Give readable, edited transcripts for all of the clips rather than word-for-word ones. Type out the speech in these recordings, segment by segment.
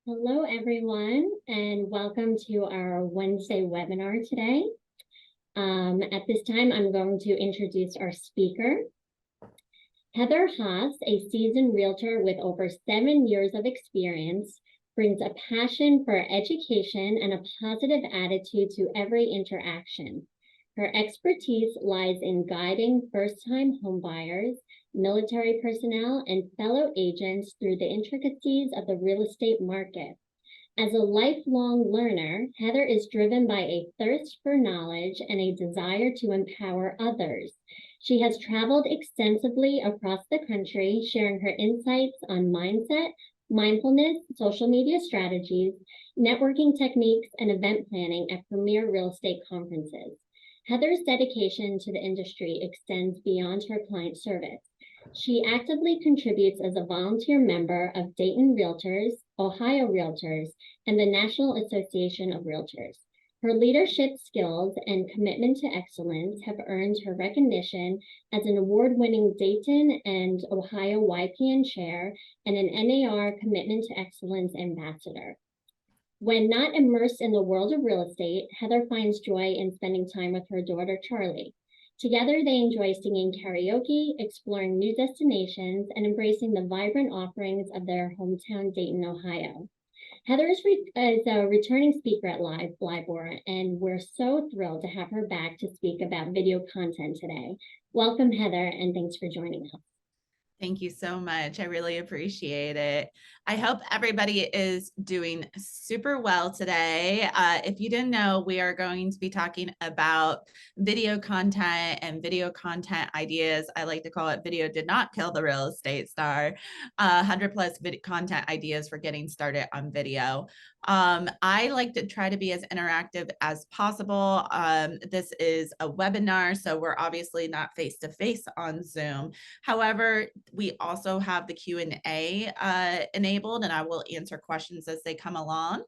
Hello, everyone, and welcome to our Wednesday webinar today. At this time, I'm going to introduce our speaker. Heather Haas, a seasoned realtor with over 7 years of experience, brings a passion for education and a positive attitude to every interaction. Her expertise lies in guiding first-time homebuyers, military personnel, and fellow agents through the intricacies of the real estate market. As a lifelong learner, Heather is driven by a thirst for knowledge and a desire to empower others. She has traveled extensively across the country, sharing her insights on mindset, mindfulness, social media strategies, networking techniques, and event planning at premier real estate conferences. Heather's dedication to the industry extends beyond her client service. She actively contributes as a volunteer member of Dayton Realtors, Ohio Realtors, and the National Association of Realtors. Her leadership skills and commitment to excellence have earned her recognition as an award-winning Dayton and Ohio YPN chair and an NAR Commitment to Excellence ambassador. When not immersed in the world of real estate, Heather finds joy in spending time with her daughter, Charlie. Together, they enjoy singing karaoke, exploring new destinations, and embracing the vibrant offerings of their hometown, Dayton, Ohio. Heather is a returning speaker at LIBOR, and we're so thrilled to have her back to speak about video content today. Welcome, Heather, and thanks for joining us. Thank you so much. I really appreciate it. I hope everybody is doing super well today. If you didn't know, we are going to be talking about video content and video content ideas. I like to call it video did not kill the real estate star. 100 plus content ideas for getting started on video. I like to try to be as interactive as possible. This is a webinar, so we're obviously not face-to-face on Zoom. However, we also have the Q&A enabled, and I will answer questions as they come along.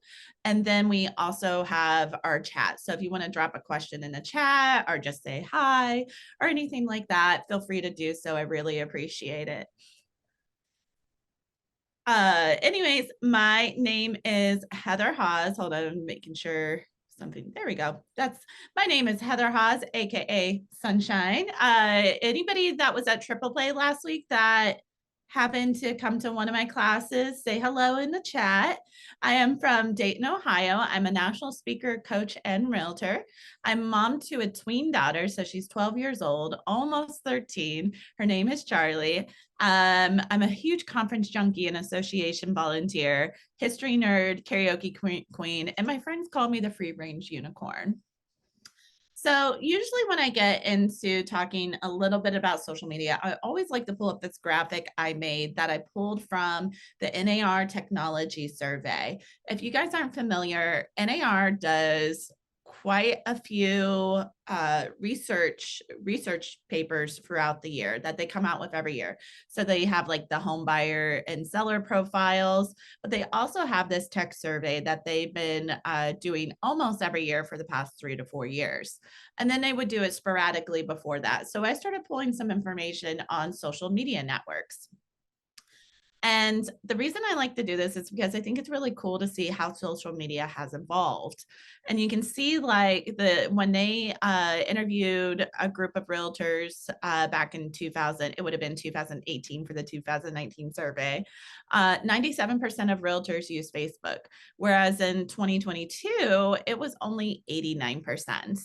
And then we also have our chat. So if you want to drop a question in the chat or just say hi or anything like that, feel free to do so. I really appreciate it. Anyways, my name is Heather Haas. Hold on, I'm making sure something. There we go. My name is Heather Haas, aka Sunshine. Anybody that was at Triple Play last week that happened to come to one of my classes, say hello in the chat. I am from Dayton, Ohio. I'm a national speaker, coach, and realtor. I'm mom to a tween daughter, so she's 12 years old, almost 13. Her name is Charlie. I'm a huge conference junkie and association volunteer, history nerd, karaoke queen, and my friends call me the free range unicorn. So usually when I get into talking a little bit about social media, I always like to pull up this graphic I made that I pulled from the NAR Technology Survey. If you guys aren't familiar, NAR does quite a few research papers throughout the year that they come out with every year. So they have like the home buyer and seller profiles, but they also have this tech survey that they've been doing almost every year for the past 3 to 4 years. And then they would do it sporadically before that. So I started pulling some information on social media networks. And the reason I like to do this is because I think it's really cool to see how social media has evolved. And you can see like when they interviewed a group of realtors back in 2000, it would have been 2018 for the 2019 survey, 97% of realtors use Facebook, whereas in 2022, it was only 89%.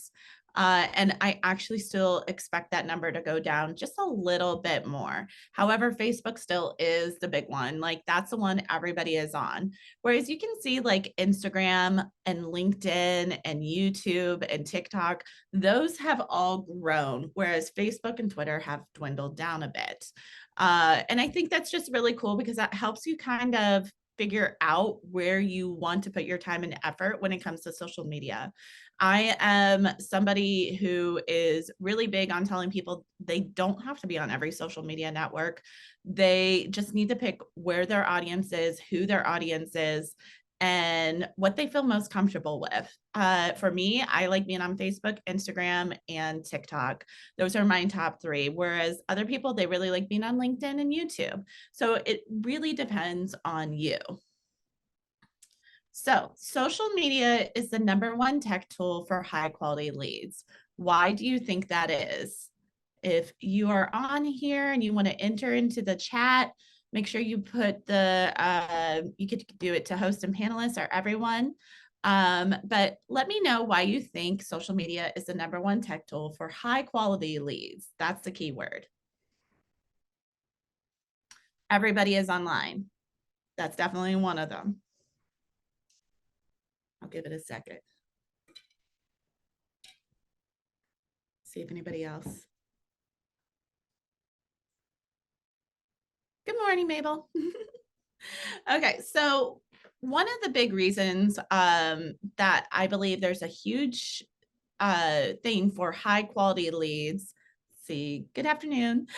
And I actually still expect that number to go down just a little bit more. However, Facebook still is the big one. Like that's the one everybody is on. Whereas you can see like Instagram and LinkedIn and YouTube and TikTok, those have all grown, whereas Facebook and Twitter have dwindled down a bit. And I think that's just really cool because that helps you kind of figure out where you want to put your time and effort when it comes to social media. I am somebody who is really big on telling people they don't have to be on every social media network. They just need to pick where their audience is, who their audience is, and what they feel most comfortable with. For me, I like being on Facebook, Instagram, and TikTok. Those are my top 3. Whereas other people, they really like being on LinkedIn and YouTube. So it really depends on you. So social media is the #1 tech tool for high quality leads. Why do you think that is? If you are on here and you want to enter into the chat, make sure you put you could do it to host and panelists or everyone. But let me know why you think social media is the #1 tech tool for high quality leads. That's the key word. Everybody is online. That's definitely one of them. I'll give it a second. See if anybody else. Good morning, Mabel. Okay, so one of the big reasons that I believe there's a huge thing for high quality leads, good afternoon,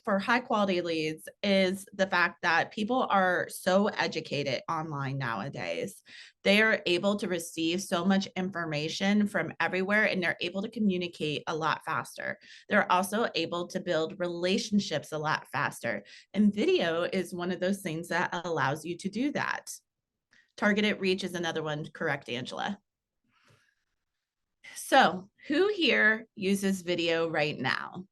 for high quality leads is the fact that people are so educated online nowadays. They are able to receive so much information from everywhere and they're able to communicate a lot faster. They're also able to build relationships a lot faster. And video is one of those things that allows you to do that. Targeted reach is another one, correct, Angela? So who here uses video right now?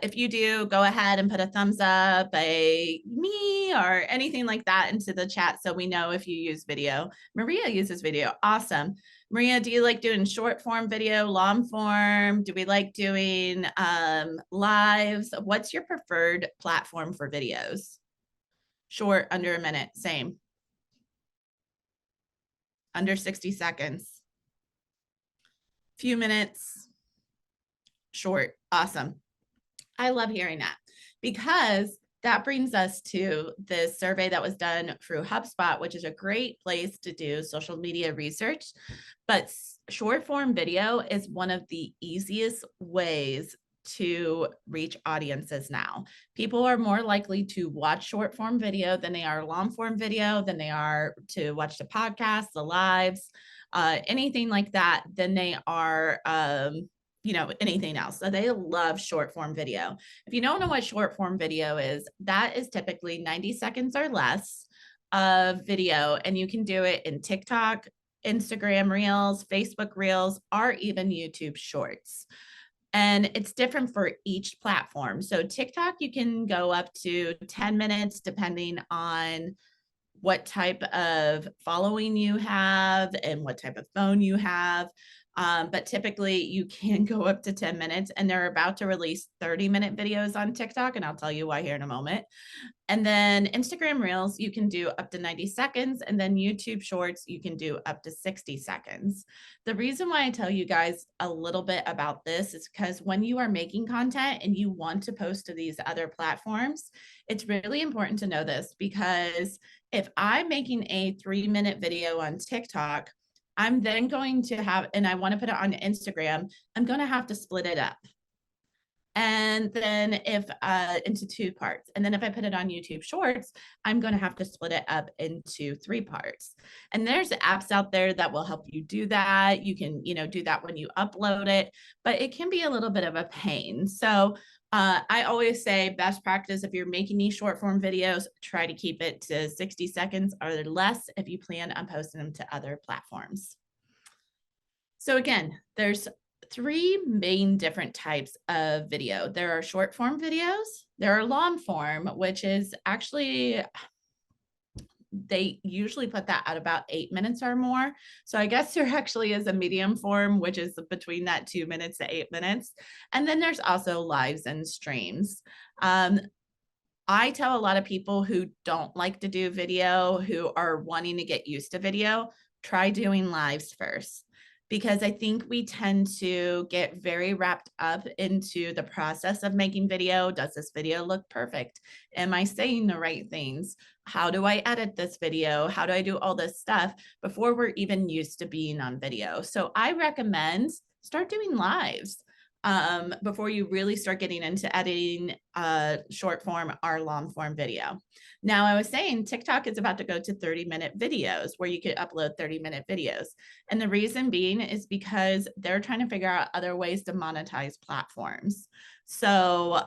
If you do, go ahead and put a thumbs up, a me, or anything like that into the chat so we know if you use video. Maria uses video. Awesome. Maria, do you like doing short form video, long form? Do we like doing lives? What's your preferred platform for videos? Short, under a minute, same. Under 60 seconds. Few minutes, short. Awesome. I love hearing that because that brings us to this survey that was done through HubSpot, which is a great place to do social media research. But short form video is one of the easiest ways to reach audiences now. People are more likely to watch short form video than they are long form video, than they are to watch the podcast, the lives, anything like that, than they are anything else. So they love short form video. If you don't know what short form video is, that is typically 90 seconds or less of video, and you can do it in TikTok, Instagram Reels, Facebook Reels, or even YouTube Shorts. And it's different for each platform. So TikTok, you can go up to 10 minutes depending on what type of following you have and what type of phone you have. But typically you can go up to 10 minutes, and they're about to release 30-minute videos on TikTok. And I'll tell you why here in a moment. And then Instagram Reels, you can do up to 90 seconds. And then YouTube Shorts, you can do up to 60 seconds. The reason why I tell you guys a little bit about this is because when you are making content and you want to post to these other platforms, it's really important to know this, because if I'm making a 3-minute video on TikTok, I'm then going to have, and I want to put it on Instagram, I'm going to have to split it up. And then if into 2 parts. And then if I put it on YouTube Shorts, I'm going to have to split it up into 3 parts. And there's apps out there that will help you do that. You can, do that when you upload it, but it can be a little bit of a pain. So I always say best practice, if you're making these short form videos, try to keep it to 60 seconds or less if you plan on posting them to other platforms. So again, there's 3 main different types of video. There are short form videos, there are long form, which is actually, they usually put that at about 8 minutes or more. So I guess there actually is a medium form, which is between that 2 minutes to 8 minutes. And then there's also lives and streams. I tell a lot of people who don't like to do video, who are wanting to get used to video, try doing lives first. Because I think we tend to get very wrapped up into the process of making video. Does this video look perfect? Am I saying the right things? How do I edit this video? How do I do all this stuff before we're even used to being on video? So I recommend start doing lives before you really start getting into editing short form or long form video. Now, I was saying TikTok is about to go to 30-minute videos where you could upload 30-minute videos. And the reason being is because they're trying to figure out other ways to monetize platforms. So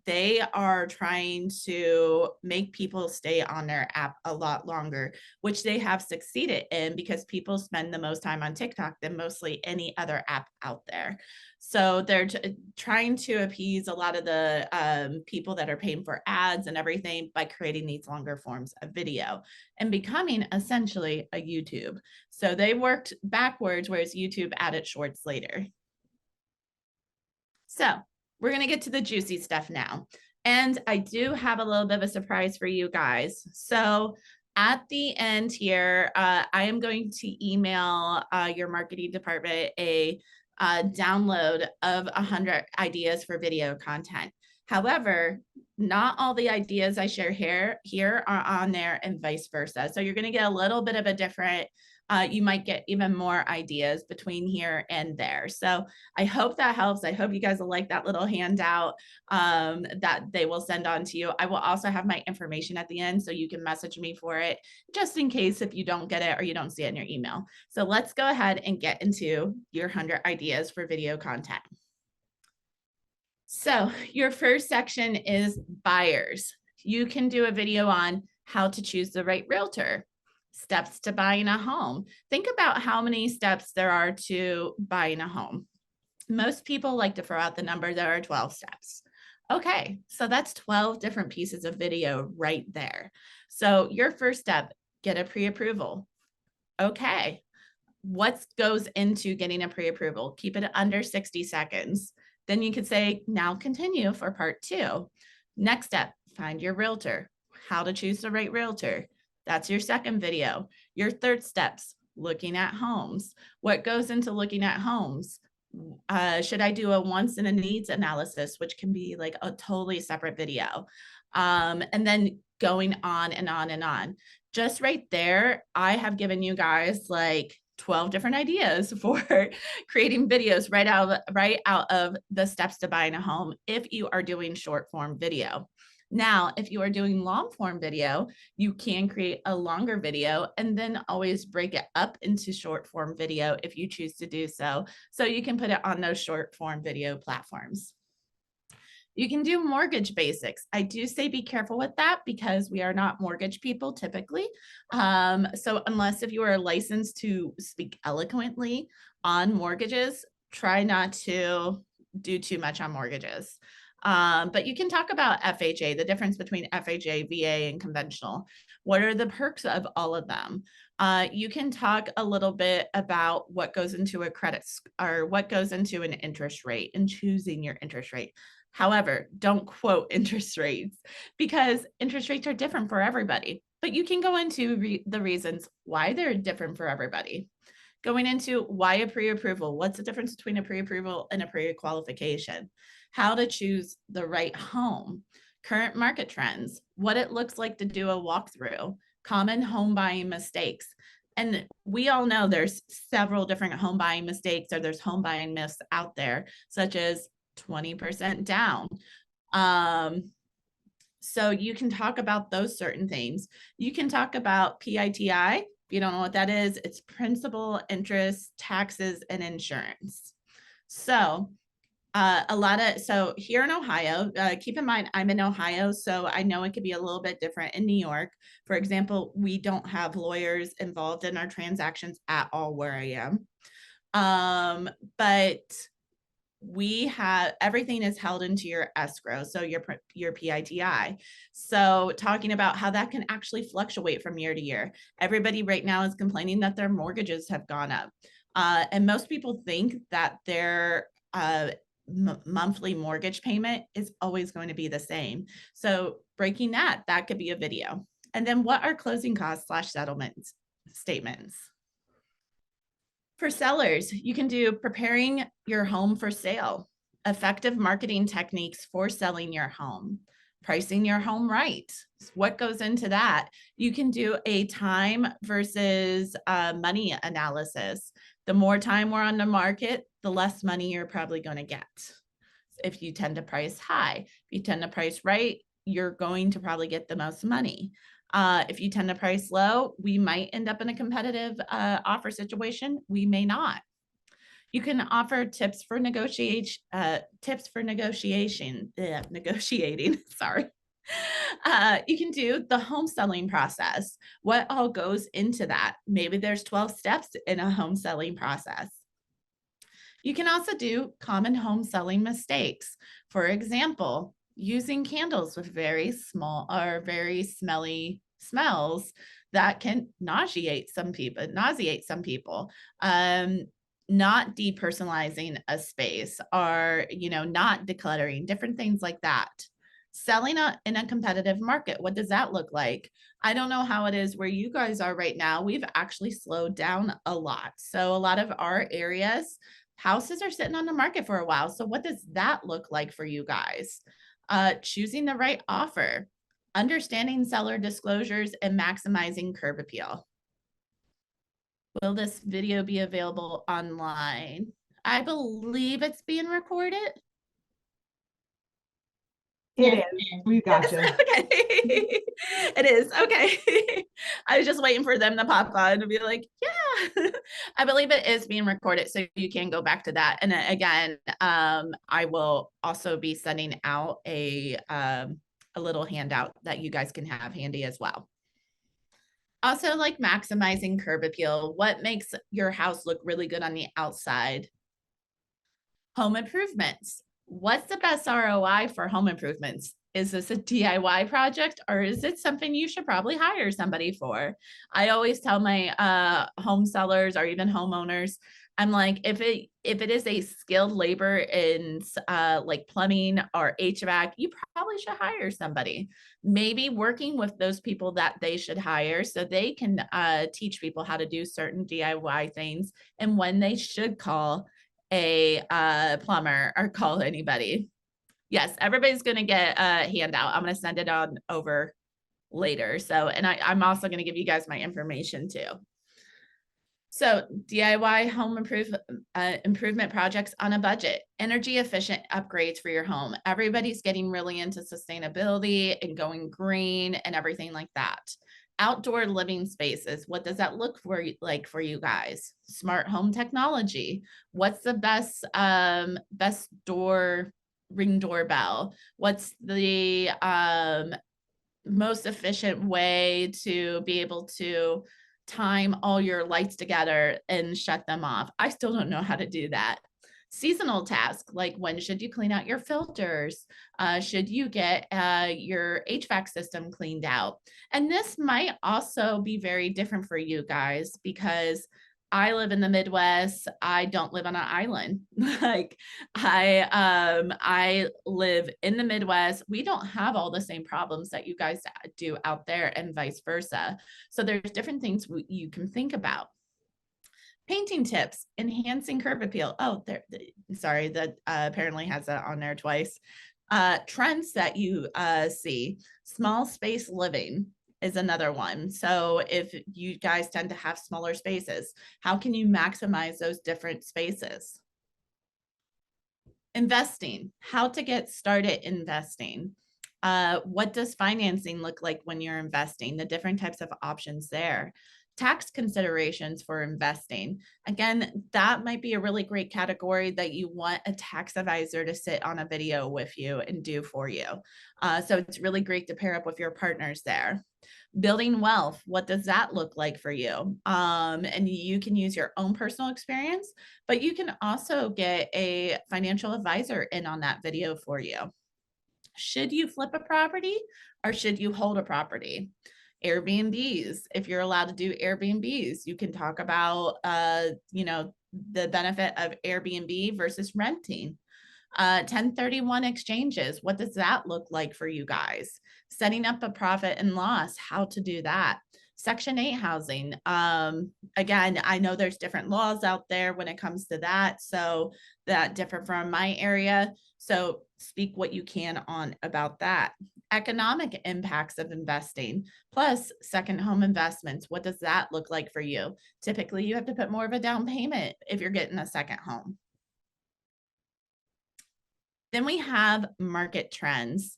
they are trying to make people stay on their app a lot longer, which they have succeeded in because people spend the most time on TikTok than mostly any other app out there. So they're trying to appease a lot of the people that are paying for ads and everything by creating these longer forms of video and becoming essentially a YouTube. So they worked backwards, whereas YouTube added shorts later. So we're going to get to the juicy stuff now. And I do have a little bit of a surprise for you guys. So at the end here, I am going to email your marketing department a download of 100 ideas for video content. However, not all the ideas I share here are on there and vice versa. So you're going to get a little bit of a different, you might get even more ideas between here and there. So I hope that helps. I hope you guys will like that little handout that they will send on to you. I will also have my information at the end so you can message me for it just in case if you don't get it or you don't see it in your email. So let's go ahead and get into your 100 ideas for video content. So your first section is buyers. You can do a video on how to choose the right realtor, steps to buying a home. Think about how many steps there are to buying a home. Most people like to throw out the number, there are 12 steps. Okay, so that's 12 different pieces of video right there. So your first step, get a pre-approval. Okay, what goes into getting a pre-approval? Keep it under 60 seconds. Then you could say, now continue for part 2. Next step, find your realtor. How to choose the right realtor. That's your second video. Your third steps, looking at homes. What goes into looking at homes? Should I do a wants and a needs analysis, which can be like a totally separate video. And then going on and on and on. Just right there, I have given you guys like 12 different ideas for creating videos right out of the steps to buying a home if you are doing short form video. Now, if you are doing long form video, you can create a longer video and then always break it up into short form video if you choose to do so. So you can put it on those short form video platforms. You can do mortgage basics. I do say be careful with that because we are not mortgage people typically. So unless if you are licensed to speak eloquently on mortgages, try not to do too much on mortgages. But you can talk about FHA, the difference between FHA, VA, and conventional. What are the perks of all of them? You can talk a little bit about what goes into a credit or what goes into an interest rate and choosing your interest rate. However, don't quote interest rates because interest rates are different for everybody, but you can go into the reasons why they're different for everybody. Going into why a pre-approval, what's the difference between a pre-approval and a pre-qualification? How to choose the right home, current market trends, what it looks like to do a walkthrough, common home buying mistakes. And we all know there's several different home buying mistakes or there's home buying myths out there, such as 20% down. So you can talk about those certain things. You can talk about PITI. If you don't know what that is, it's principal, interest, taxes, and insurance. So so here in Ohio, keep in mind, I'm in Ohio, so I know it could be a little bit different in New York. For example, we don't have lawyers involved in our transactions at all where I am. But we have everything is held into your escrow, so your PITI. So talking about how that can actually fluctuate from year to year. Everybody right now is complaining that their mortgages have gone up. And most people think that their monthly mortgage payment is always going to be the same. So breaking that could be a video. And then what are closing costs / settlement statements? For sellers, you can do preparing your home for sale, effective marketing techniques for selling your home, pricing your home right. What goes into that? You can do a time versus money analysis. The more time we're on the market, the less money you're probably going to get. If you tend to price high, if you tend to price right, you're going to probably get the most money. If you tend to price low, we might end up in a competitive offer situation. We may not. You can offer tips for negotiation, negotiating, sorry. You can do the home selling process. What all goes into that? Maybe there's 12 steps in a home selling process. You can also do common home selling mistakes. For example, using candles with very small or very smelly smells that can nauseate some people. Not depersonalizing a space, or not decluttering, different things like that. Selling in a competitive market, what does that look like? I don't know how it is where you guys are right now. We've actually slowed down a lot. So a lot of our areas, houses are sitting on the market for a while. So what does that look like for you guys? Choosing the right offer, understanding seller disclosures, and maximizing curb appeal. Will this video be available online? I believe it's being recorded. It is. We got you. Okay. It is. Okay. I was just waiting for them to pop on and be like, yeah. I believe it is being recorded, so you can go back to that. And again, I will also be sending out a little handout that you guys can have handy as well. Also, like maximizing curb appeal. What makes your house look really good on the outside? Home improvements. What's the best ROI for home improvements? Is this a DIY project, or is it something you should probably hire somebody for? I always tell my home sellers or even homeowners, I'm like, if it is a skilled labor in like plumbing or HVAC, you probably should hire somebody. Maybe working with those people that they should hire so they can teach people how to do certain DIY things and when they should call a plumber or call anybody. Yes, everybody's going to get a handout. I'm going to send it on over later. So, and I'm also going to give you guys my information too. So DIY home improvement projects on a budget, energy efficient upgrades for your home. Everybody's getting really into sustainability and going green and everything like that. Outdoor living spaces. What does that look like for you guys? Smart home technology. What's the best ring doorbell? What's the most efficient way to be able to time all your lights together and shut them off? I still don't know how to do that. Seasonal tasks, like when should you clean out your filters? Should you get your HVAC system cleaned out? And this might also be very different for you guys because I live in the Midwest. I don't live on an island. Like I live in the Midwest. We don't have all the same problems that you guys do out there and vice versa. So there's different things you can think about. Painting tips, enhancing curb appeal. Oh, sorry, that apparently has that on there twice. Trends that you see, small space living is another one. So if you guys tend to have smaller spaces, how can you maximize those different spaces? Investing, how to get started investing. What does financing look like when you're investing? The different types of options there. Tax considerations for investing. Again, that might be a really great category that you want a tax advisor to sit on a video with you and do for you. So it's really great to pair up with your partners there. Building wealth, what does that look like for you? And you can use your own personal experience, but you can also get a financial advisor in on that video for you. Should you flip a property or should you hold a property? Airbnbs, if you're allowed to do Airbnbs, you can talk about, the benefit of Airbnb versus renting. 1031 exchanges, what does that look like for you guys? Setting up a profit and loss, how to do that. Section 8 housing. Again, I know there's different laws out there when it comes to that, so that differ from my area. So speak what you can on about that. Economic impacts of investing, plus second home investments. What does that look like for you? Typically, you have to put more of a down payment if you're getting a second home. Then we have market trends.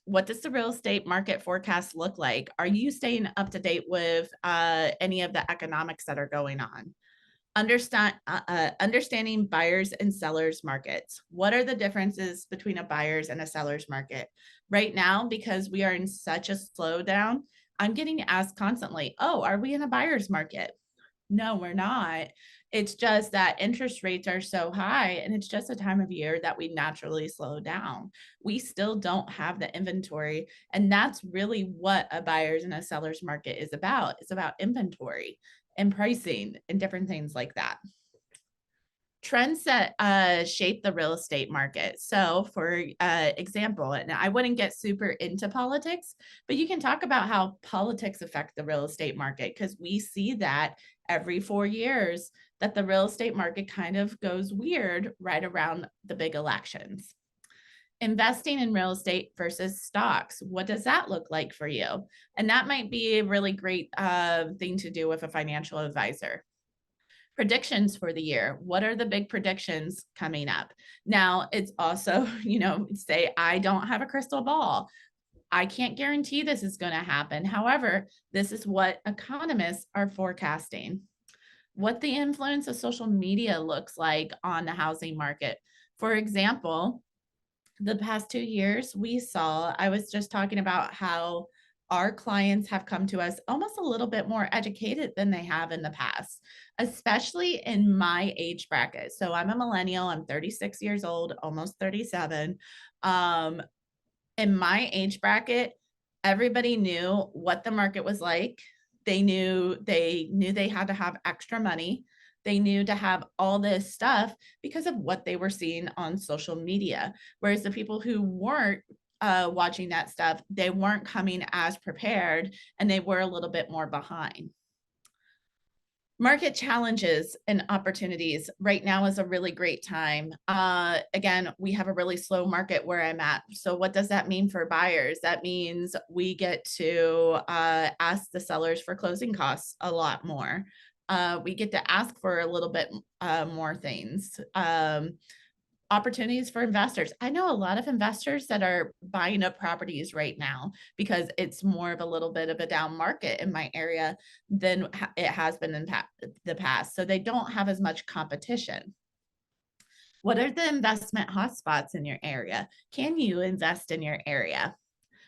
What does the real estate market forecast look like? Are you staying up to date with any of the economics that are going on? Understanding buyers and sellers markets. What are the differences between a buyer's and a seller's market? Right now, because we are in such a slowdown, I'm getting asked constantly, oh, are we in a buyer's market? No, we're not. It's just that interest rates are so high, and it's just a time of year that we naturally slow down. We still don't have the inventory, and that's really what a buyer's and a seller's market is about. It's about inventory and pricing and different things like that. Trends that shape the real estate market. So, for example, and I wouldn't get super into politics, but you can talk about how politics affect the real estate market, because we see that every 4 years that the real estate market kind of goes weird right around the big elections. Investing in real estate versus stocks. What does that look like for you? And that might be a really great thing to do with a financial advisor. Predictions for the year. What are the big predictions coming up? Now, it's also, say, I don't have a crystal ball. I can't guarantee this is going to happen. However, this is what economists are forecasting. What the influence of social media looks like on the housing market. For example, the past 2 years, I was just talking about how our clients have come to us almost a little bit more educated than they have in the past, especially in my age bracket. So I'm a millennial, I'm 36 years old, almost 37. In my age bracket, everybody knew what the market was like. They knew they had to have extra money. They knew to have all this stuff because of what they were seeing on social media. Whereas the people who weren't watching that stuff, they weren't coming as prepared, and they were a little bit more behind. Market challenges and opportunities. Right now is a really great time. Again, we have a really slow market where I'm at. So what does that mean for buyers? That means we get to ask the sellers for closing costs a lot more. We get to ask for a little bit more things. Opportunities for investors. I know a lot of investors that are buying up properties right now because it's more of a little bit of a down market in my area than it has been in the past. So they don't have as much competition. What are the investment hotspots in your area? Can you invest in your area?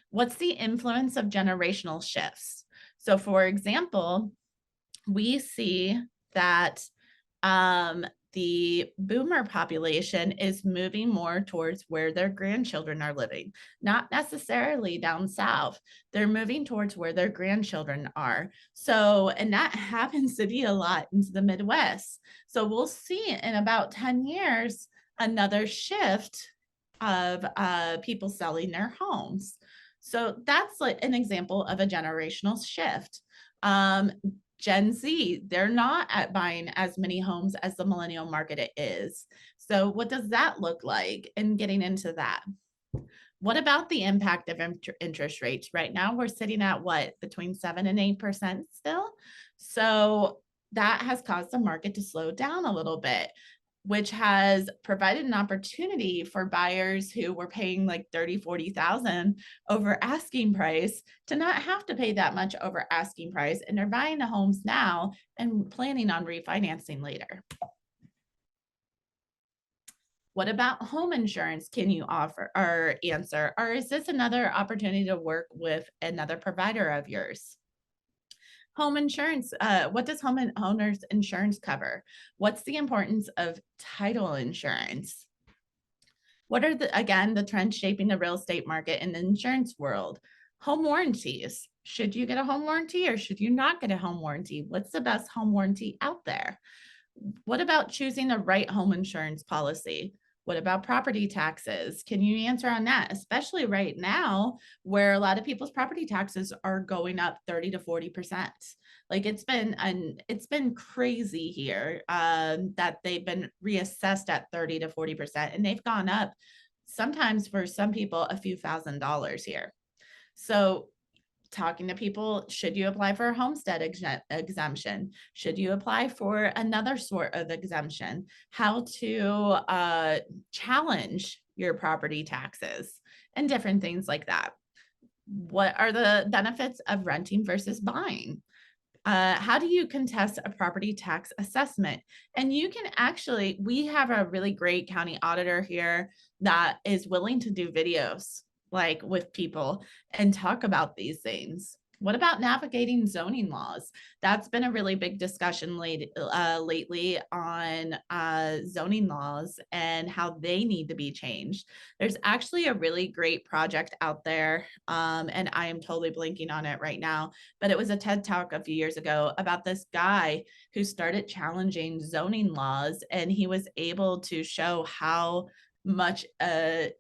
What's the influence of generational shifts? So, for example, we see that the boomer population is moving more towards where their grandchildren are living, not necessarily down south. They're moving towards where their grandchildren are. So, and that happens to be a lot into the Midwest. So we'll see in about 10 years another shift of people selling their homes. So that's like an example of a generational shift. Gen Z, they're not buying as many homes as the millennial market is. So what does that look like? And getting into that. What about the impact of interest rates? Right now, we're sitting at what, between 7 and 8% still. So that has caused the market to slow down a little bit, which has provided an opportunity for buyers who were paying like 30, 40,000 over asking price to not have to pay that much over asking price. And they're buying the homes now and planning on refinancing later. What about home insurance can you offer or answer? Or is this another opportunity to work with another provider of yours? Home insurance, what does homeowners insurance cover? What's the importance of title insurance? What are the trends shaping the real estate market in the insurance world? Home warranties. Should you get a home warranty or should you not get a home warranty? What's the best home warranty out there? What about choosing the right home insurance policy? What about property taxes? Can you answer on that? Especially right now, where a lot of people's property taxes are going up 30 to 40%. Like it's been crazy here that they've been reassessed at 30 to 40%, and they've gone up sometimes for some people a few $1,000s here. So talking to people, should you apply for a homestead exemption? Should you apply for another sort of exemption? How to challenge your property taxes and different things like that. What are the benefits of renting versus buying? How do you contest a property tax assessment? And you can actually, we have a really great county auditor here that is willing to do videos like with people and talk about these things. What about navigating zoning laws? That's been a really big discussion lately on zoning laws and how they need to be changed. There's actually a really great project out there, and I am totally blanking on it right now, but it was a TED Talk a few years ago about this guy who started challenging zoning laws, and he was able to show how much an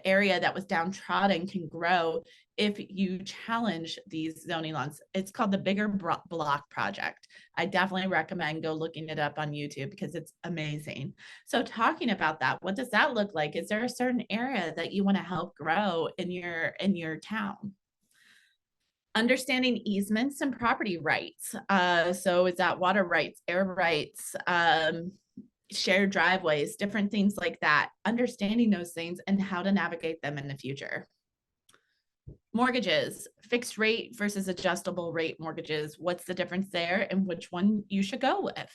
area that was downtrodden can grow if you challenge these zoning laws. It's called the Bigger Block Project. I definitely recommend go looking it up on YouTube because it's amazing. So talking about that, what does that look like? Is there a certain area that you want to help grow in your town? Understanding easements and property rights. So is that water rights, air rights, shared driveways, different things like that, understanding those things and how to navigate them in the future. Mortgages, fixed rate versus adjustable rate mortgages. What's the difference there and which one you should go with?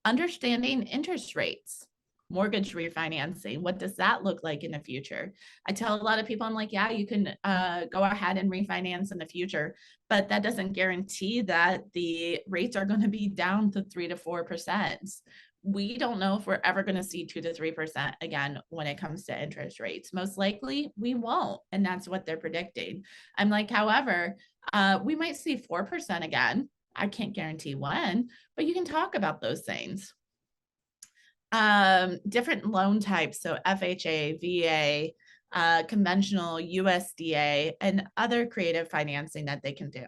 Understanding interest rates, mortgage refinancing. What does that look like in the future? I tell a lot of people, I'm like, yeah, you can go ahead and refinance in the future, but that doesn't guarantee that the rates are going to be down to 3 to 4%. We don't know if we're ever going to see 2 to 3% again when it comes to interest rates. Most likely we won't. And that's what they're predicting. I'm like, however, we might see 4% again. I can't guarantee when, but you can talk about those things. Different loan types. So FHA, VA, conventional USDA, and other creative financing that they can do.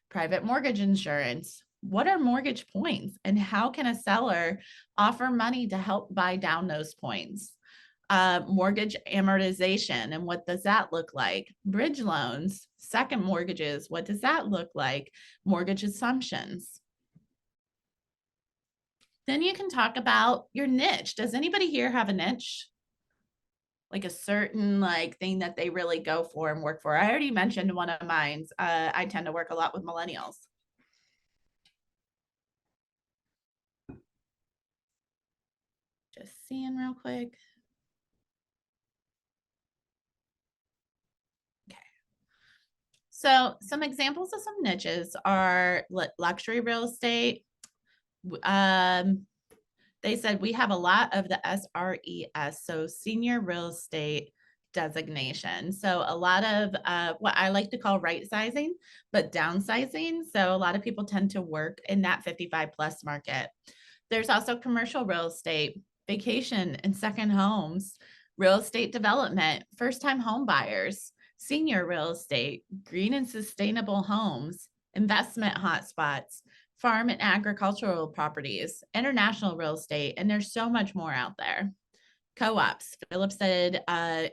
Private mortgage insurance. What are mortgage points and how can a seller offer money to help buy down those points? Mortgage amortization and what does that look like? Bridge loans, second mortgages, what does that look like? Mortgage assumptions. Then you can talk about your niche. Does anybody here have a niche? Like a certain thing that they really go for and work for? I already mentioned one of mine's. I tend to work a lot with millennials. Just seeing real quick. Okay. So some examples of some niches are luxury real estate. They said we have a lot of the SRES, so senior real estate designation. So a lot of what I like to call right sizing, but downsizing. So a lot of people tend to work in that 55 plus market. There's also commercial real estate, vacation and second homes, real estate development, first-time home buyers, senior real estate, green and sustainable homes, investment hotspots, farm and agricultural properties, international real estate, and there's so much more out there. Co-ops. Philip said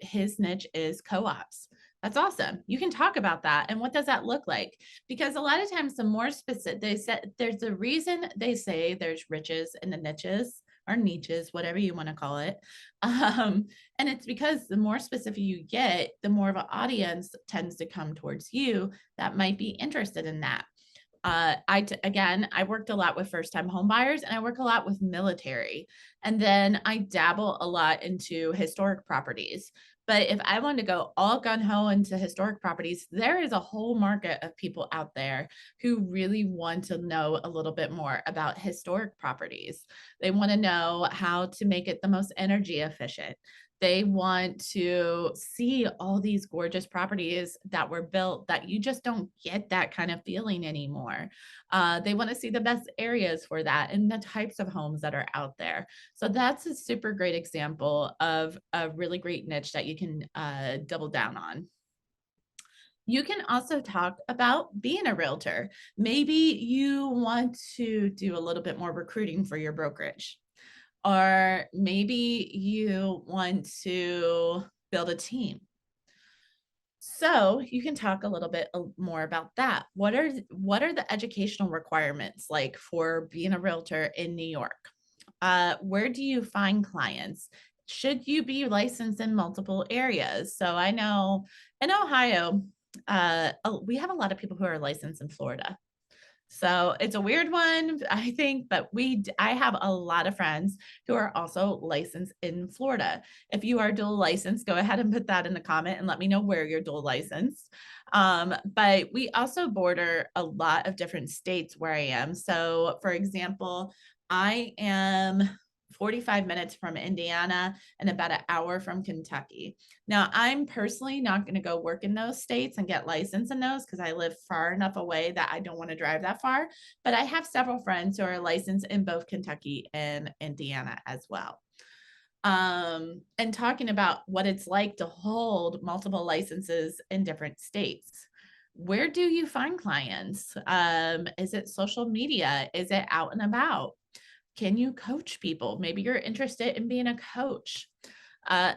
his niche is co-ops. That's awesome. You can talk about that. And what does that look like? Because a lot of times the more specific, they said there's a reason they say there's riches in the niches or niches, whatever you want to call it. And it's because the more specific you get, the more of an audience tends to come towards you that might be interested in that. Again, I worked a lot with first-time home buyers and I work a lot with military. And then I dabble a lot into historic properties. But if I want to go all gung-ho into historic properties, there is a whole market of people out there who really want to know a little bit more about historic properties. They want to know how to make it the most energy efficient. They want to see all these gorgeous properties that were built that you just don't get that kind of feeling anymore. They want to see the best areas for that and the types of homes that are out there. So that's a super great example of a really great niche that you can double down on. You can also talk about being a realtor. Maybe you want to do a little bit more recruiting for your brokerage. Or maybe you want to build a team. So you can talk a little bit more about that. What are the educational requirements like for being a realtor in New York? Where do you find clients? Should you be licensed in multiple areas? So I know in Ohio, we have a lot of people who are licensed in Florida. So it's a weird one, I think, but I have a lot of friends who are also licensed in Florida. If you are dual licensed, go ahead and put that in the comment and let me know where you're dual licensed. But we also border a lot of different states where I am. So for example, I am 45 minutes from Indiana and about an hour from Kentucky. Now, I'm personally not going to go work in those states and get licensed in those because I live far enough away that I don't want to drive that far. But I have several friends who are licensed in both Kentucky and Indiana as well. And talking about what it's like to hold multiple licenses in different states. Where do you find clients? Is it social media? Is it out and about? Can you coach people? Maybe you're interested in being a coach.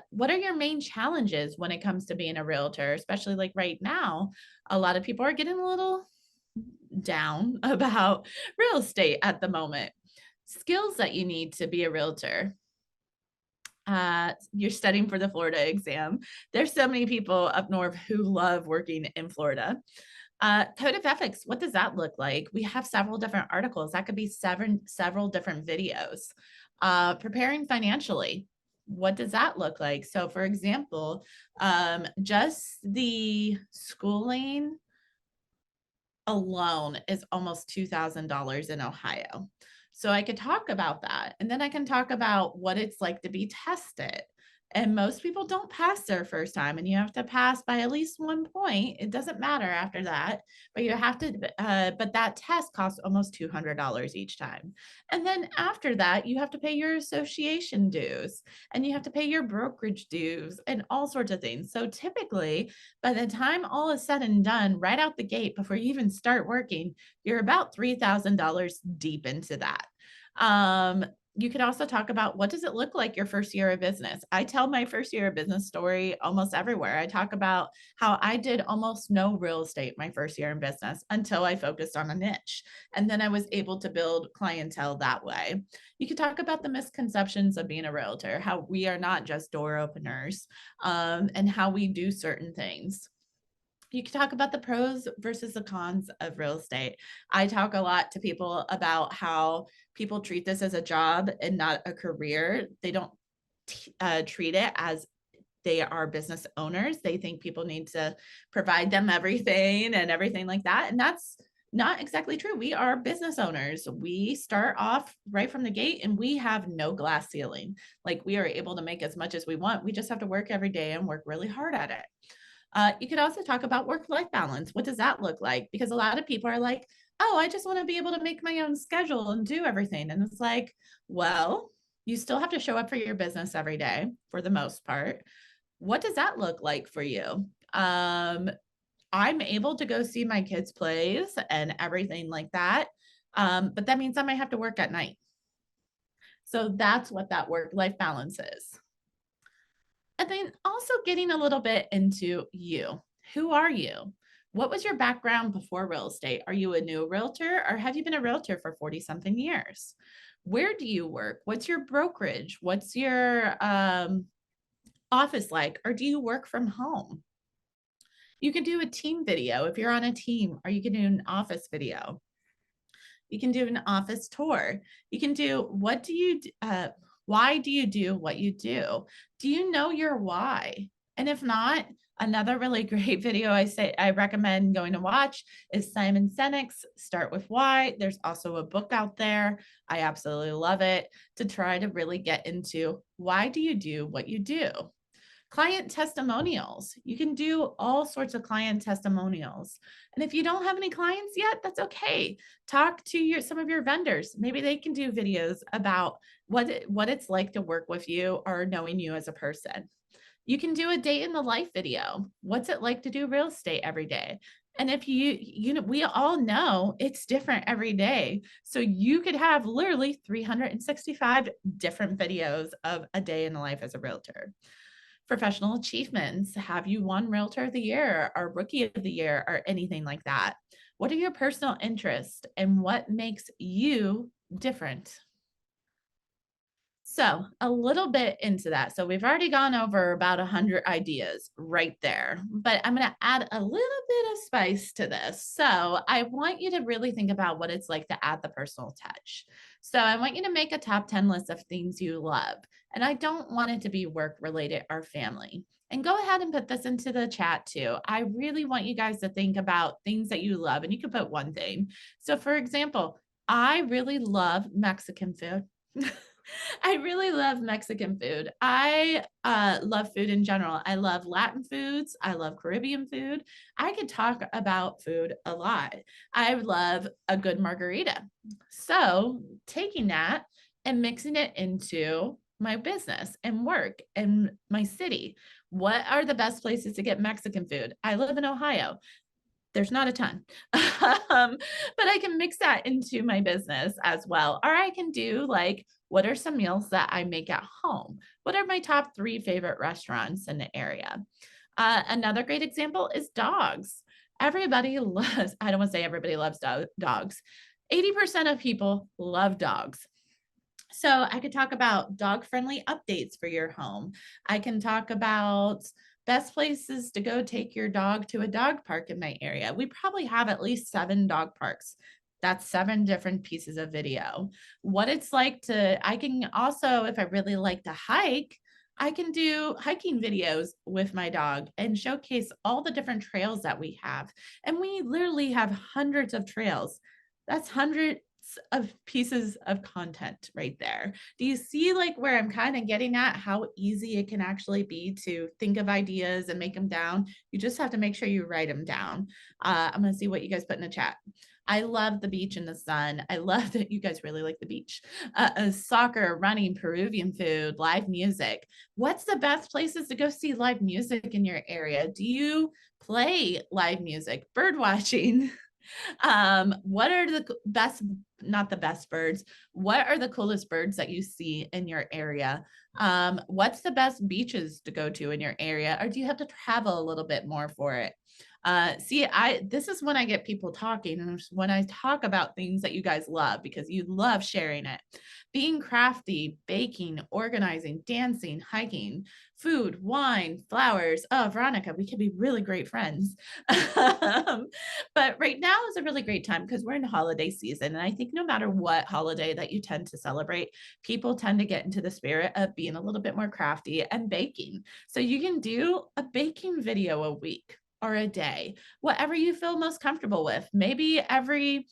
What are your main challenges when it comes to being a realtor, especially like right now? A lot of people are getting a little down about real estate at the moment. Skills that you need to be a realtor. You're studying for the Florida exam. There's so many people up north who love working in Florida. Code of ethics, what does that look like? We have several different articles. That could be several different videos. Preparing financially, what does that look like? So for example, just the schooling alone is almost $2,000 in Ohio. So I could talk about that. And then I can talk about what it's like to be tested. And most people don't pass their first time, and you have to pass by at least 1 point. It doesn't matter after that, but you have to, but that test costs almost $200 each time. And then after that, you have to pay your association dues and you have to pay your brokerage dues and all sorts of things. So typically, by the time all is said and done, right out the gate, before you even start working, you're about $3,000 deep into that. You could also talk about what does it look like your first year of business. I tell my first year of business story almost everywhere. I talk about how I did almost no real estate my first year in business until I focused on a niche. And then I was able to build clientele that way. You could talk about the misconceptions of being a realtor, how we are not just door openers, and how we do certain things. You can talk about the pros versus the cons of real estate. I talk a lot to people about how people treat this as a job and not a career. They don't treat it as they are business owners. They think people need to provide them everything and everything like that. And that's not exactly true. We are business owners. We start off right from the gate and we have no glass ceiling. Like we are able to make as much as we want. We just have to work every day and work really hard at it. You could also talk about work-life balance. What does that look like? Because a lot of people are like, oh, I just want to be able to make my own schedule and do everything. And it's like, well, you still have to show up for your business every day for the most part. What does that look like for you? I'm able to go see my kids' plays and everything like that. But that means I might have to work at night. So that's what that work-life balance is. And then also getting a little bit into you. Who are you? What was your background before real estate? Are you a new realtor or have you been a realtor for 40 something years? Where do you work? What's your brokerage? What's your office like? Or do you work from home? You can do a team video if you're on a team, or you can do an office video. You can do an office tour. You can do why do you do what you do? Do you know your why? And if not, another really great video I recommend going to watch is Simon Sinek's Start With Why. There's also a book out there. I absolutely love it to try to really get into why do you do what you do? Client testimonials. You can do all sorts of client testimonials. And if you don't have any clients yet, that's okay. Talk to some of your vendors. Maybe they can do videos about what it's like to work with you or knowing you as a person. You can do a day in the life video. What's it like to do real estate every day? And if we all know it's different every day. So you could have literally 365 different videos of a day in the life as a realtor. Professional achievements. Have you won Realtor of the Year or Rookie of the Year or anything like that? What are your personal interests and what makes you different? So a little bit into that. So we've already gone over about 100 ideas right there, but I'm going to add a little bit of spice to this. So I want you to really think about what it's like to add the personal touch. So I want you to make a top 10 list of things you love. And I don't want it to be work related or family. And go ahead and put this into the chat too. I really want you guys to think about things that you love, and you can put one thing. So, for example, I really love Mexican food. I really love Mexican food. I love food in general. I love Latin foods. I love Caribbean food. I could talk about food a lot. I love a good margarita. So, taking that and mixing it into my business and work and my city. What are the best places to get Mexican food? I live in Ohio. There's not a ton, but I can mix that into my business as well. Or I can do like, what are some meals that I make at home? What are my top 3 favorite restaurants in the area? Another great example is dogs. Everybody loves, I don't want to say everybody loves dogs. 80% of people love dogs. So I could talk about dog-friendly updates for your home. I can talk about best places to go take your dog to a dog park in my area. We probably have at least 7 dog parks. That's 7 different pieces of video. What it's like to, I can also, if I really like to hike, I can do hiking videos with my dog and showcase all the different trails that we have. And we literally have hundreds of trails. That's hundreds of pieces of content right there. Do you see like where I'm kind of getting at how easy it can actually be to think of ideas and make them down? You just have to make sure you write them down. I'm going to see what you guys put in the chat. I love the beach and the sun. I love that you guys really like the beach. Soccer, running, Peruvian food, live music. What's the best places to go see live music in your area? Do you play live music? Bird watching? What are the best, not the best birds, what are the coolest birds that you see in your area? What's the best beaches to go to in your area, or do you have to travel a little bit more for it? This is when I get people talking, and when I talk about things that you guys love because you love sharing it. Being crafty, baking, organizing, dancing, hiking, food, wine, flowers. Oh, Veronica, we could be really great friends. But right now is a really great time because we're in holiday season. And I think no matter what holiday that you tend to celebrate, people tend to get into the spirit of being a little bit more crafty and baking. So you can do a baking video a week or a day, whatever you feel most comfortable with. Maybe every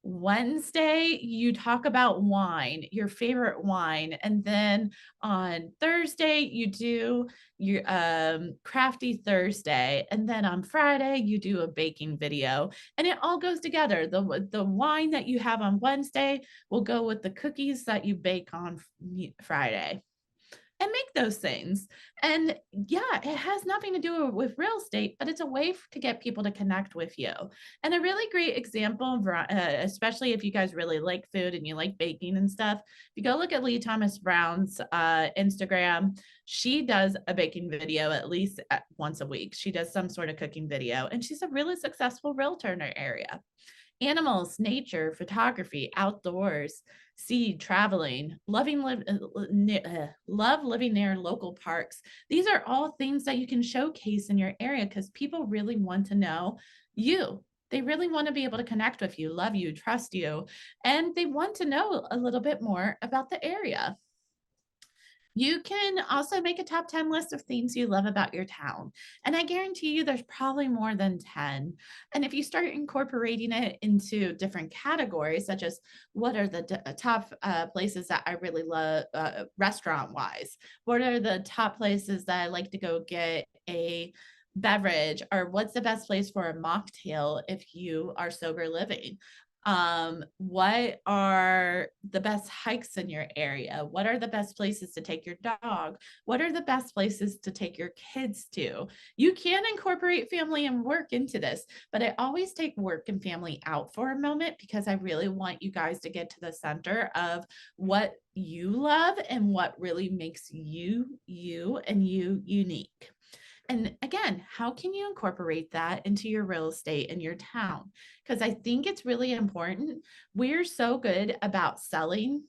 Wednesday, you talk about wine, your favorite wine. And then on Thursday, you do your crafty Thursday. And then on Friday, you do a baking video. And it all goes together. The wine that you have on Wednesday will go with the cookies that you bake on Friday. And make those things. And yeah, it has nothing to do with real estate, but it's a way to get people to connect with you. And a really great example, especially if you guys really like food and you like baking and stuff, if you go look at Lee Thomas Brown's Instagram, she does a baking video at least once a week. She does some sort of cooking video, and she's a really successful realtor in her area. Animals, nature, photography, outdoors, seed, traveling, love living near local parks. These are all things that you can showcase in your area because people really want to know you. They really want to be able to connect with you, love you, trust you, and they want to know a little bit more about the area. You can also make a top 10 list of things you love about your town. And I guarantee you there's probably more than 10. And if you start incorporating it into different categories, such as what are the top places that I really love restaurant wise? What are the top places that I like to go get a beverage, or what's the best place for a mocktail if you are sober living? What are the best hikes in your area? What are the best places to take your dog? What are the best places to take your kids to? You can incorporate family and work into this, but I always take work and family out for a moment because I really want you guys to get to the center of what you love and what really makes you, you and you unique. And again, how can you incorporate that into your real estate in your town? Because I think it's really important. We're so good about selling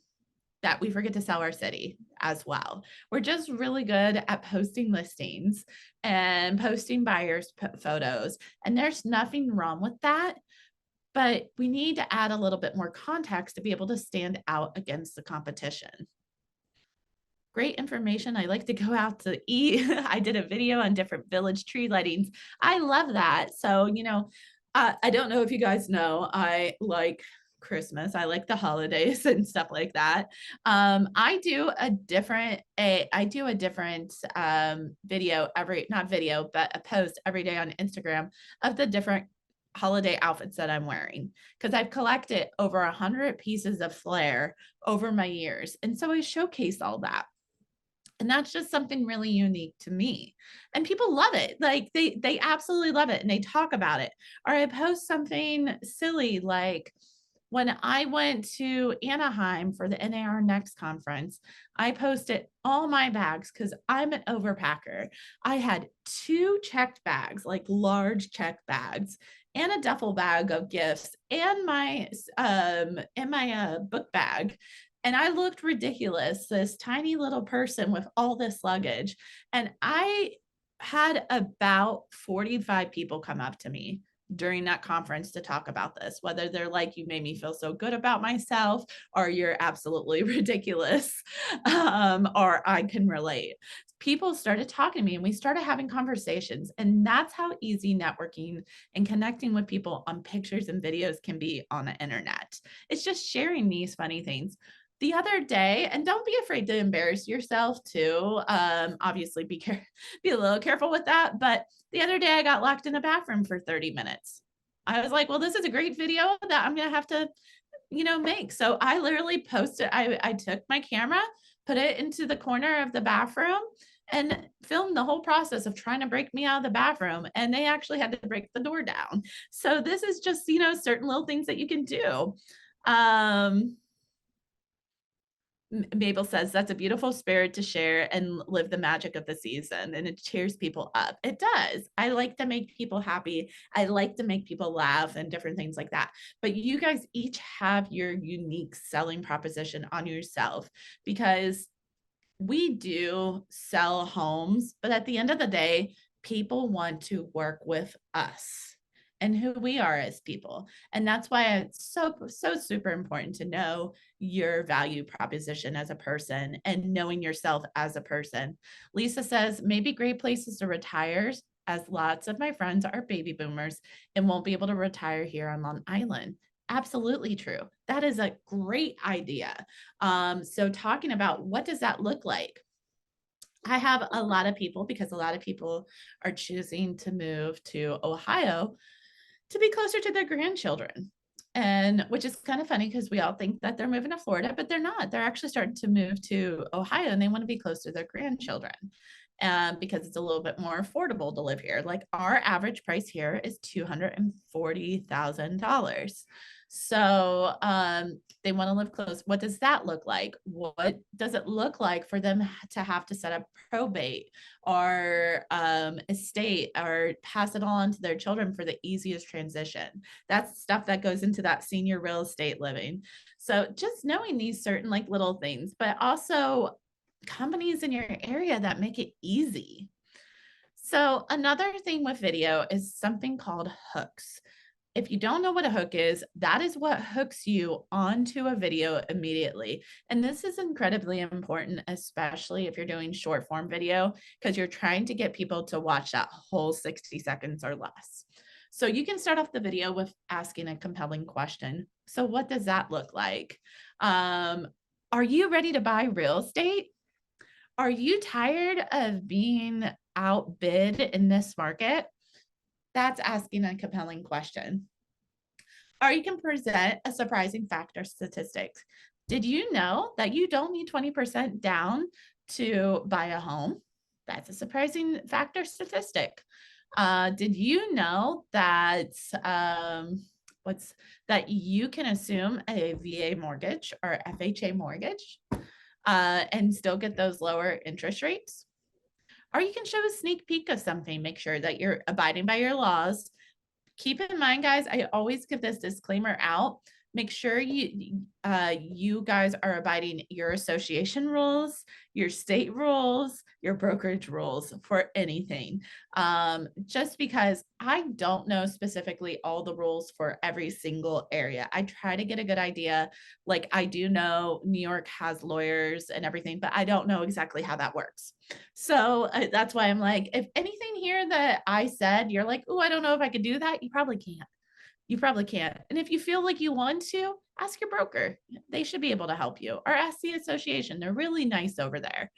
that we forget to sell our city as well. We're just really good at posting listings and posting buyers photos, and there's nothing wrong with that. But we need to add a little bit more context to be able to stand out against the competition. Great information. I like to go out to eat. I did a video on different village tree lightings. I love that. So, you know, I don't know if you guys know, I like Christmas. I like the holidays and stuff like that. I do a different video not video, but a post every day on Instagram of the different holiday outfits that I'm wearing, because I've collected over 100 pieces of flair over my years. And so I showcase all that. And that's just something really unique to me. And people love it. Like they absolutely love it. And they talk about it. Or I post something silly like when I went to Anaheim for the NAR Next conference, I posted all my bags because I'm an overpacker. I had 2 checked bags, like large checked bags, and a duffel bag of gifts, and my book bag. And I looked ridiculous, this tiny little person with all this luggage. And I had about 45 people come up to me during that conference to talk about this, whether they're like, you made me feel so good about myself, or you're absolutely ridiculous, or I can relate. People started talking to me and we started having conversations. And that's how easy networking and connecting with people on pictures and videos can be on the internet. It's just sharing these funny things. The other day, and don't be afraid to embarrass yourself too. Obviously be a little careful with that. But the other day I got locked in a bathroom for 30 minutes. I was like, well, this is a great video that I'm going to have to, make. So I literally posted, I took my camera, put it into the corner of the bathroom, and filmed the whole process of trying to break me out of the bathroom. And they actually had to break the door down. So this is just, certain little things that you can do. Mabel says that's a beautiful spirit to share and live the magic of the season, and it cheers people up. It does. I like to make people happy. I like to make people laugh and different things like that. But you guys each have your unique selling proposition on yourself, because we do sell homes, but at the end of the day, people want to work with us and who we are as people. And that's why it's so super important to know your value proposition as a person and knowing yourself as a person. Lisa says, maybe great places to retire, as lots of my friends are baby boomers and won't be able to retire here on Long Island. Absolutely true. That is a great idea. So talking about what does that look like? I have a lot of people, because a lot of people are choosing to move to Ohio to be closer to their grandchildren. And which is kind of funny because we all think that they're moving to Florida, but they're not. They're actually starting to move to Ohio and they want to be close to their grandchildren. Because it's a little bit more affordable to live here. Like our average price here is $240,000. So they want to live close. What does that look like? What does it look like for them to have to set up probate or estate or pass it on to their children for the easiest transition? That's stuff that goes into that senior real estate living. So just knowing these certain like little things, but also companies in your area that make it easy. So another thing with video is something called hooks. If you don't know what a hook is, that is what hooks you onto a video immediately. And this is incredibly important, especially if you're doing short form video, because you're trying to get people to watch that whole 60 seconds or less. So you can start off the video with asking a compelling question. So what does that look like? Are you ready to buy real estate? Are you tired of being outbid in this market? That's asking a compelling question. Or you can present a surprising fact or statistics. Did you know that you don't need 20% down to buy a home? That's a surprising fact or statistic. Did you know that that you can assume a VA mortgage or FHA mortgage and still get those lower interest rates? Or you can show a sneak peek of something. Make sure that you're abiding by your laws. Keep in mind, guys, I always give this disclaimer out. make sure you guys are abiding your association rules, your state rules, your brokerage rules for anything. Just because I don't know specifically all the rules for every single area. I try to get a good idea. Like, I do know New York has lawyers and everything, but I don't know exactly how that works. So that's why I'm like, if anything here that I said, you're like, oh, I don't know if I could do that, you probably can't. You probably can't. And if you feel like you want to, ask your broker. They should be able to help you, or ask the association. They're really nice over there.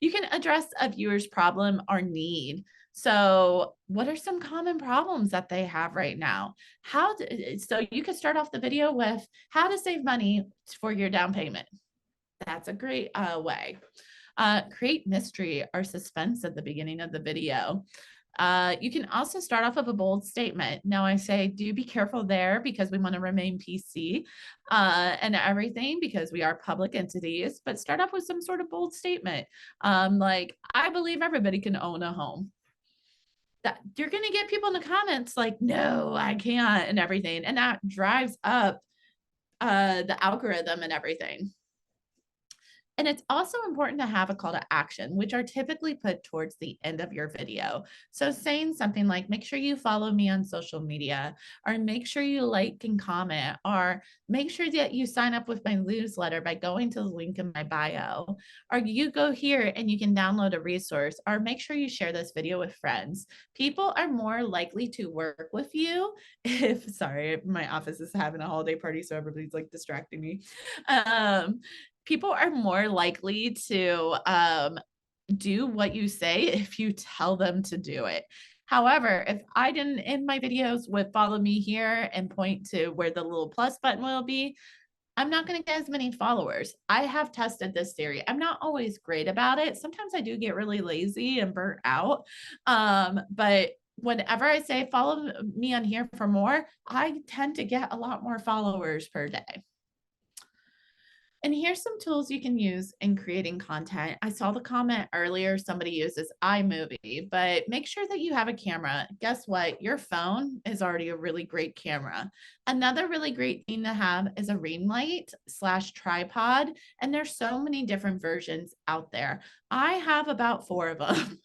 You can address a viewer's problem or need. So, what are some common problems that they have right now? So you could start off the video with how to save money for your down payment. That's a great way. Create mystery or suspense at the beginning of the video. You can also start off with a bold statement. Now, I say, do be careful there because we want to remain PC and everything because we are public entities, but start off with some sort of bold statement. Like, I believe everybody can own a home. That you're going to get people in the comments like, no, I can't, and everything. And that drives up the algorithm and everything. And it's also important to have a call to action, which are typically put towards the end of your video. So saying something like, make sure you follow me on social media, or make sure you like and comment, or make sure that you sign up with my newsletter by going to the link in my bio, or you go here and you can download a resource, or make sure you share this video with friends. People are more likely to work with you if, sorry, my office is having a holiday party, so everybody's like distracting me. People are more likely to do what you say if you tell them to do it. However, if I didn't in my videos would follow me here and point to where the little plus button will be, I'm not going to get as many followers. I have tested this theory. I'm not always great about it. Sometimes I do get really lazy and burnt out. But whenever I say follow me on here for more, I tend to get a lot more followers per day. And here's some tools you can use in creating content. I saw the comment earlier, somebody uses iMovie, but make sure that you have a camera. Guess what? Your phone is already a really great camera. Another really great thing to have is a ring light / tripod. And there's so many different versions out there. I have about 4 of them.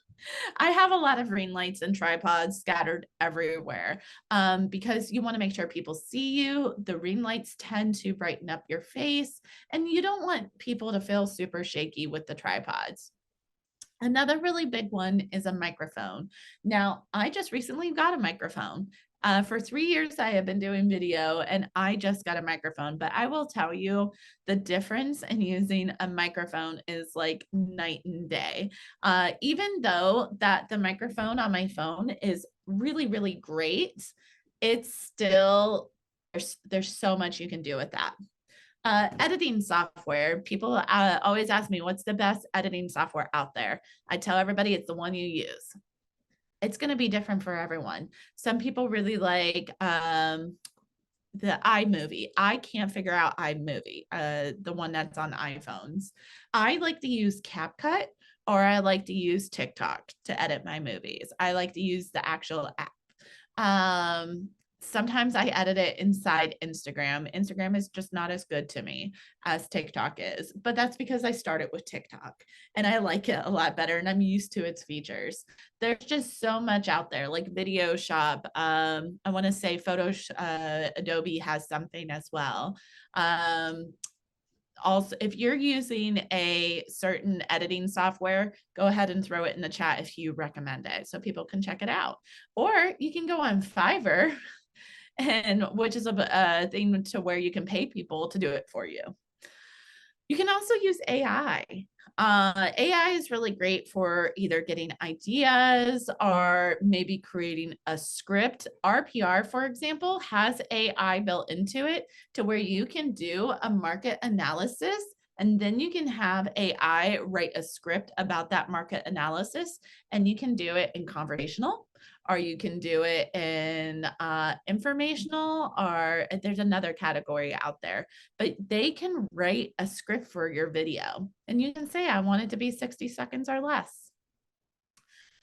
I have a lot of ring lights and tripods scattered everywhere because you want to make sure people see you. The ring lights tend to brighten up your face, and you don't want people to feel super shaky with the tripods. Another really big one is a microphone. Now, I just recently got a microphone. For 3 years, I have been doing video and I just got a microphone, but I will tell you the difference in using a microphone is like night and day. Even though that the microphone on my phone is really, really great, it's still, there's so much you can do with that. Editing software. People always ask me, what's the best editing software out there? I tell everybody it's the one you use. It's going to be different for everyone. Some people really like the iMovie. I can't figure out iMovie, the one that's on iPhones. I like to use CapCut, or I like to use TikTok to edit my movies. I like to use the actual app. Sometimes I edit it inside Instagram. Instagram is just not as good to me as TikTok is, but that's because I started with TikTok and I like it a lot better and I'm used to its features. There's just so much out there, like Video Shop. I want to say Adobe has something as well. Also, if you're using a certain editing software, go ahead and throw it in the chat if you recommend it so people can check it out. Or you can go on Fiverr, and which is a thing to where you can pay people to do it for you. You can also use AI. AI is really great for either getting ideas or maybe creating a script. RPR, for example, has AI built into it to where you can do a market analysis and then you can have AI write a script about that market analysis, and you can do it in conversational, or you can do it in informational, or there's another category out there, but they can write a script for your video and you can say, I want it to be 60 seconds or less.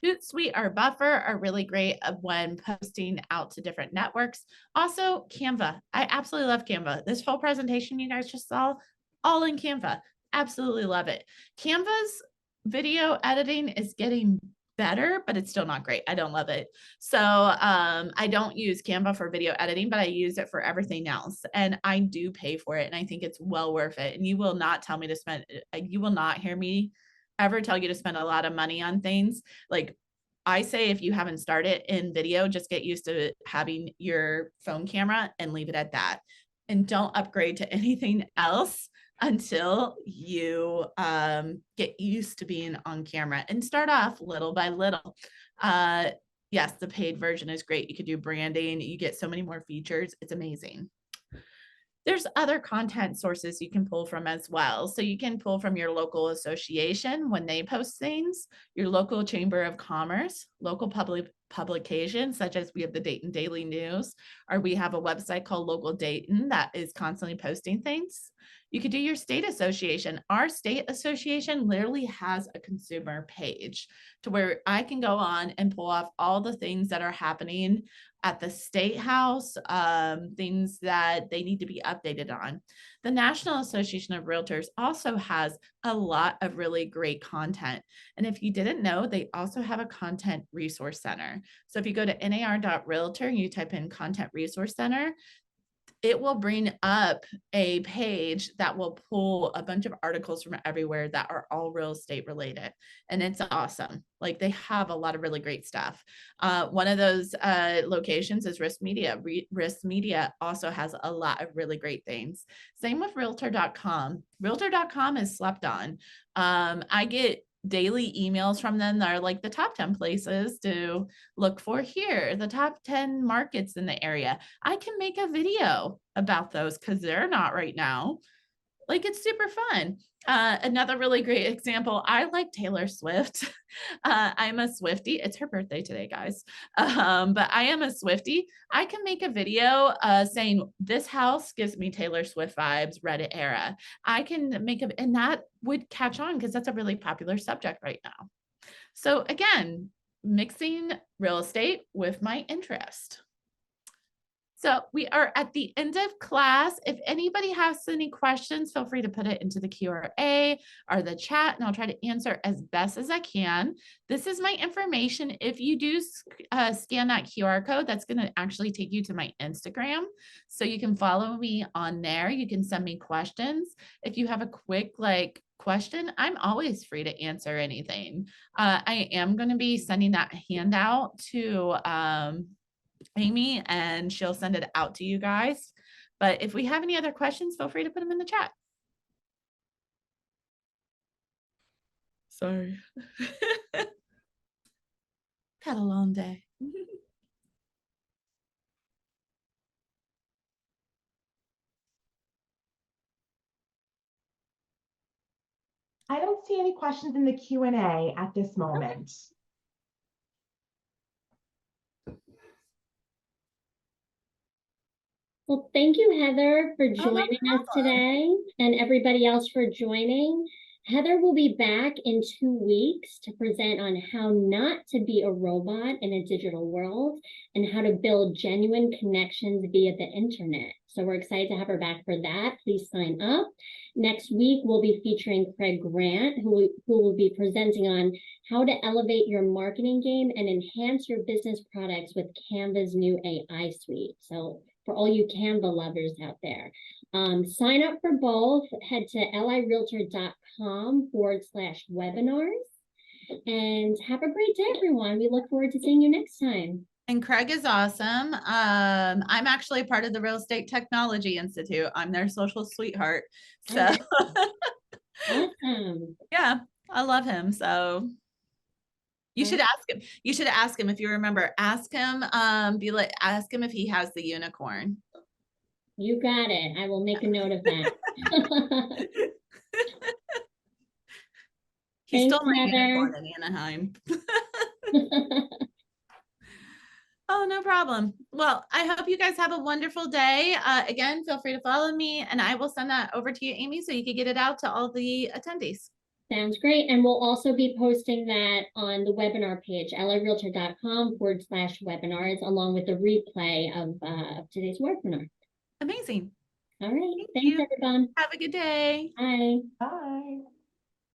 Hootsuite or Buffer are really great when posting out to different networks. Also, Canva. I absolutely love Canva. This whole presentation you guys just saw, all in Canva. Absolutely love it. Canva's video editing is getting better, but it's still not great. I don't love it. So I don't use Canva for video editing, but I use it for everything else. And I do pay for it. And I think it's well worth it. And you will not tell me to spend, you will not hear me ever tell you to spend a lot of money on things. Like I say, if you haven't started in video, just get used to having your phone camera and leave it at that. And don't upgrade to anything else until you get used to being on camera, and start off little by little. Yes, the paid version is great. You could do branding. You get so many more features. It's amazing. There's other content sources you can pull from as well. So you can pull from your local association when they post things, your local chamber of commerce, local publications, such as we have the Dayton Daily News, or we have a website called Local Dayton that is constantly posting things. You could do your state association. Our state association literally has a consumer page to where I can go on and pull off all the things that are happening at the state house, things that they need to be updated on. The National Association of Realtors also has a lot of really great content. And if you didn't know, they also have a content resource center. So if you go to nar.realtor and you type in content resource center, it will bring up a page that will pull a bunch of articles from everywhere that are all real estate related. And it's awesome. Like they have a lot of really great stuff. One of those locations is Risk Media. Risk Media also has a lot of really great things. Same with Realtor.com. Realtor.com is slept on. I get daily emails from them that are like the top 10 places to look for here, the top 10 markets in the area. I can make a video about those because they're not right now. Like it's super fun. Another really great example, I like Taylor Swift. I'm a Swiftie. It's her birthday today, guys. But I am a Swiftie. I can make a video saying this house gives me Taylor Swift vibes, Reddit era. I can make a, and that would catch on because that's a really popular subject right now. So again, mixing real estate with my interest. So we are at the end of class. If anybody has any questions, feel free to put it into the Q&A or the chat, and I'll try to answer as best as I can. This is my information. If you do scan that QR code, that's going to actually take you to my Instagram. So you can follow me on there. You can send me questions. If you have a quick question, I'm always free to answer anything. I am going to be sending that handout to Amy, and she'll send it out to you guys. But if we have any other questions, feel free to put them in the chat. Sorry. Had a long day. I don't see any questions in the Q&A at this moment. Well, thank you, Heather, for joining us today, and everybody else for joining. Heather will be back in 2 weeks to present on how not to be a robot in a digital world and how to build genuine connections via the internet. So we're excited to have her back for that. Please sign up. Next week, we'll be featuring Craig Grant, who will be presenting on how to elevate your marketing game and enhance your business products with Canva's new AI suite. So for all you Canva lovers out there, sign up for both. Head to lirealtor.com/webinars, and have a great day, everyone. We look forward to seeing you next time. And Craig is awesome. I'm actually part of the Real Estate Technology Institute. I'm their social sweetheart. So awesome. Yeah, I love him. So you should ask him. You should ask him if you remember. Ask him. Ask him if he has the unicorn. You got it. I will make a note of that. He's still my unicorn in Anaheim. Oh, no problem. Well, I hope you guys have a wonderful day. Again, feel free to follow me, and I will send that over to you, Amy, so you can get it out to all the attendees. Sounds great. And we'll also be posting that on the webinar page, larealtor.com/webinars, along with the replay of today's webinar. Amazing. All right. Thank Thanks, you. everyone. Have a good day. Bye. Bye.